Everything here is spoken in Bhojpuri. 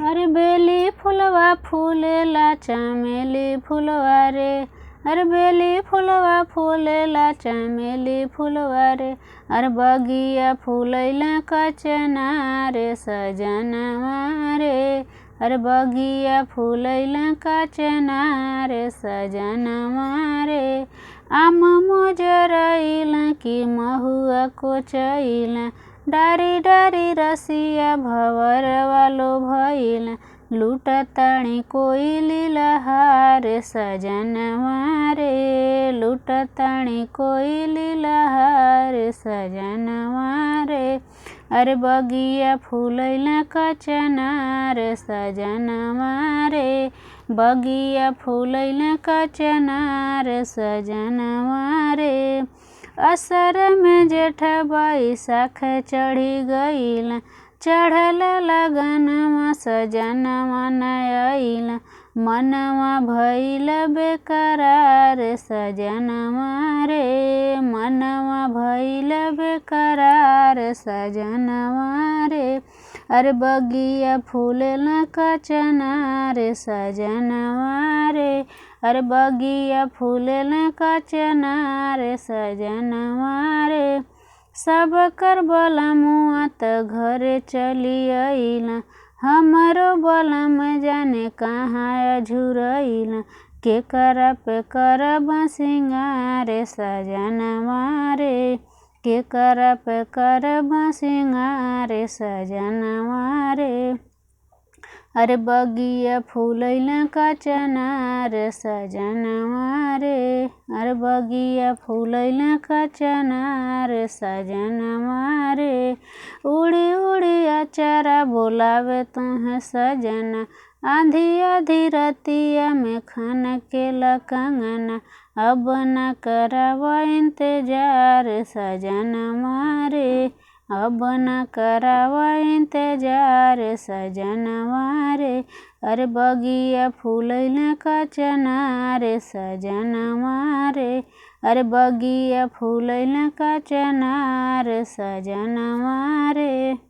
अरे बेली फुलवा फूलेला चमेली फुलवा रे। अरे बेली फुलवा फूलेला चमेली फुलवा रे। अरे बगिया फूलैला कचना रे सजनवा रे। अरे बगिया फूलैला कचना रे सजनवा रे। आम मोजरैला कि महुआ कोचैला, डारी डारी रसिया भवर वालो भैला, लुटताणी कोइली लहार सजनवा रे। लुटताणी कोइली लहार सजनवा रे। अरे बगिया फूलैला कचना रे सजनवा रे। बगिया फूलैला कचना रे सजनवा रे। असर में जेठ बैसाख चढ़ी गईल, चढ़ल लगनवा सजनवा न आइल, मनवा भइल बेकरार सजनवा रे। मनवा भइल बेकरार सजनवा रे। अरे बगिया फूलेला कचना रे सजनवा रे। अरे बगिया फूलेला कचना रे सजनवा रे। सब कर बलमुआ त घरे चली आइला, हमरो बलम जाने कहाँ अझुरैला, के करा पे करब सिंगार सजनवा रे। के करा पे करब सिंगार सजनवा रे। अरे बगिया फूलैला कचना रे सजनवा रे। अरे बगिया फूलैला कचना रे सजनवा रे। उड़ी उड़ी अचरा बोलावे तुहे सजना, आधी आधी रतिया में खन के कंगना, अब न कराव इंतजार सजनवा रे। अब न कराव इंतजार सजनवा रे। अरे बगिया फूलैला कचना रे सजनवा रे। अरे बगिया फूलैला कचना रे सजनवा रे।